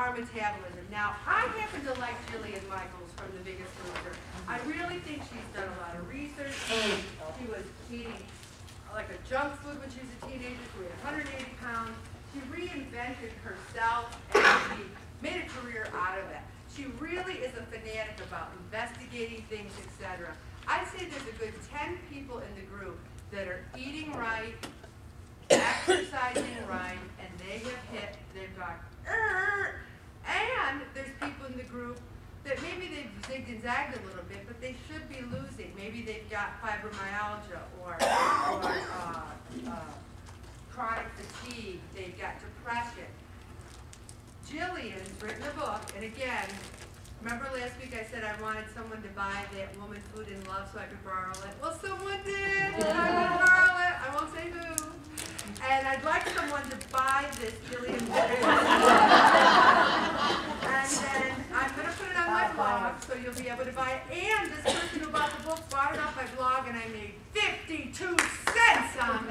our metabolism. Now, I happen to like Jillian Michaels from The Biggest Loser. I really think she's done a lot of research. She was eating like a junk food when she was a teenager. She weighed 180 pounds. She reinvented herself and she made a career out of it. She really is a fanatic about investigating things, etc. I'd say there's a good 10 people in the group that are eating right, exercising right, and they've gone, and there's people in the group that maybe they've zigged and zagged a little bit, but they should be losing. Maybe they've got fibromyalgia or chronic fatigue, they've got depression. Jillian's written a book, and again, remember last week I said I wanted someone to buy that Woman, Food, and Love so I could borrow it? Well, someone did! I can borrow it. I won't say who. And I'd like someone to buy this Jillian book. And then I'm going to put it on my blog, so you'll be able to buy it. And this person who bought the book bought it off my blog, and I made 52 cents on it.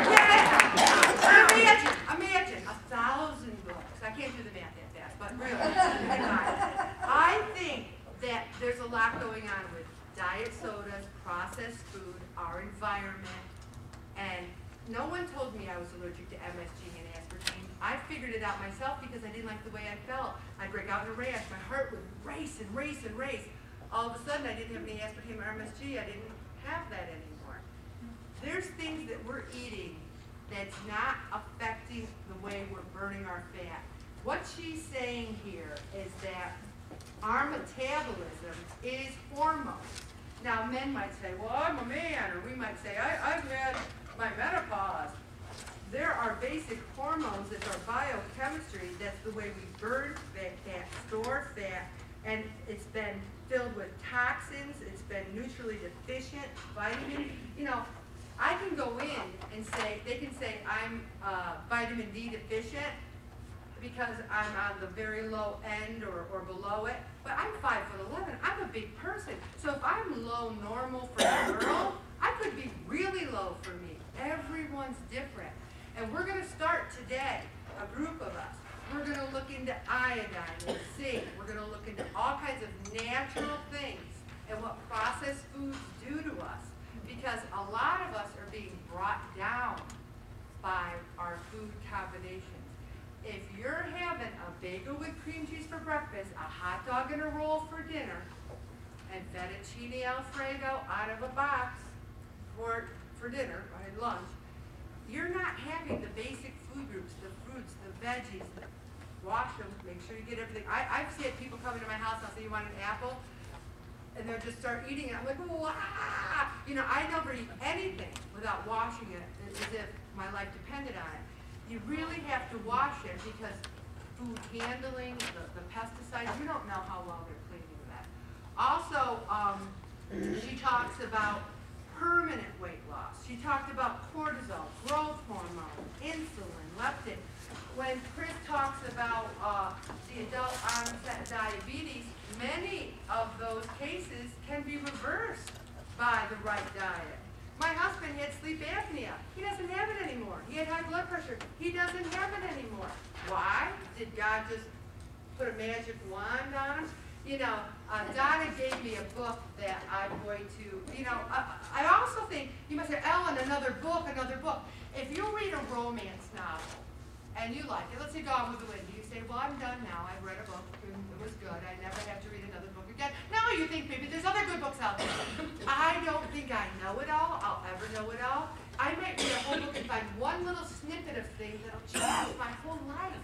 Yeah! Imagine 1,000 books. I can't do the math that fast, but really, I think that there's a lot going on with diet sodas, processed food, our environment, and no one told me I was allergic to MSG and aspartame. I figured it out myself because I didn't like the way I felt. I'd break out in a rash. My heart would race and race and race. All of a sudden, I didn't have any aspartame or MSG. I didn't have that anymore. There's things that we're eating that's not affecting the way we're burning our fat. What she's saying here is that our metabolism is hormones. Now, men might say, well, I'm a man, or we might say, I've had my menopause. There are basic hormones that are biochemistry. That's the way we burn fat, store fat, and it's been filled with toxins. It's been nutritionally deficient, vitamins. You know, I can go in and say, they can say I'm vitamin D deficient because I'm on the very low end or below it, but I'm 5'11". I'm a big person. So if I'm low normal for a girl, I could be really low for me. Everyone's different. And we're going to start today, a group of us. We're going to look into iodine and zinc. We're going to look into all kinds of natural things and what processed foods do to us. Because a lot of us are being brought down by our food combinations. If you're having a bagel with cream cheese for breakfast, a hot dog and a roll for dinner, and fettuccine Alfredo out of a box for dinner, or lunch, you're not having the basic food groups, the fruits, the veggies. Wash them, make sure you get everything. I've seen people come into my house and I'll say, you want an apple? And they'll just start eating it. I'm like, wow! You know, I never eat anything without washing it as if my life depended on it. You really have to wash it because food handling, the pesticides, you don't know how well they're cleaning that. Also, she talks about permanent weight loss. She talked about cortisol, growth hormone, insulin, leptin. When Chris talks about the adult onset diabetes, many of those cases can be reversed by the right diet. My husband had sleep apnea. He doesn't have it anymore. He had high blood pressure. He doesn't have it anymore. Why? Did God just put a magic wand on him? You know, Donna gave me a book that I'm going to, you know, I also think, you must say, Ellen, another book. If you read a romance novel and you like it, let's say Gone with the Wind, you say, well, I'm done now. I've read a book. It was good. I never have to read another book again. Now you think maybe there's other good books out there. I don't think I know it all. I'll ever know it all. I might read a whole book and find one little snippet of things that'll change my whole life.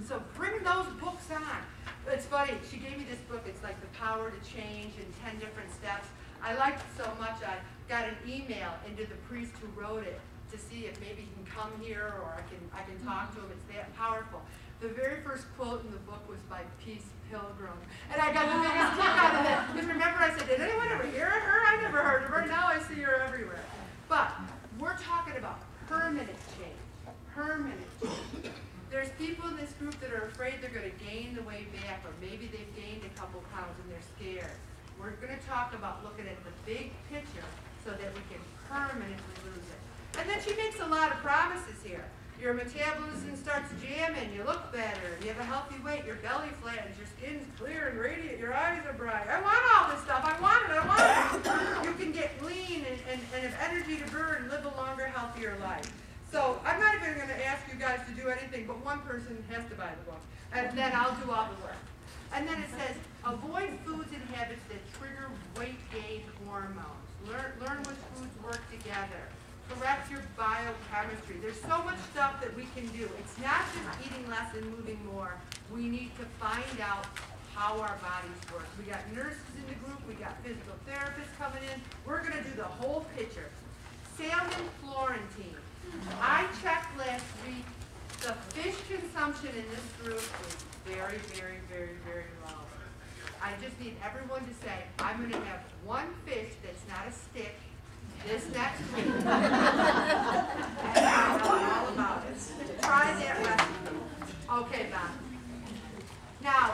So bring those books on. It's funny, she gave me this book, it's like The Power to Change in 10 different steps. I liked it so much I got an email into the priest who wrote it to see if maybe he can come here or I can talk to him. It's that powerful. The very first quote in the book was by Peace Pilgrim. And I got the biggest kick out of it. Because remember I said, did anyone ever hear of her? I never heard of her. Now I see her everywhere. But we're talking about permanent change. Permanent change. There's people in this group that are afraid they're going to gain the weight back, or maybe they've gained a couple pounds and they're scared. We're going to talk about looking at the big picture so that we can permanently lose it. And then she makes a lot of promises here. Your metabolism starts jamming, you look better, you have a healthy weight, your belly flattens, your skin's clear and radiant, your eyes are bright. I want all this stuff, I want it. You can get lean and have energy to burn, live a longer, healthier life. So I'm not even going to ask you guys to do anything, but one person has to buy the book, and then I'll do all the work. And then it says, avoid foods and habits that trigger weight gain hormones. Learn which foods work together. Correct your biochemistry. There's so much stuff that we can do. It's not just eating less and moving more. We need to find out how our bodies work. We got nurses in the group. We got physical therapists coming in. We're going to do the whole picture. Salmon Florentine. I checked last week. The fish consumption in this group is very, very, very, very low. I just need everyone to say, I'm going to have one fish that's not a stick this next week. And I'll know all about it. Try that recipe. Okay, Bob. Now,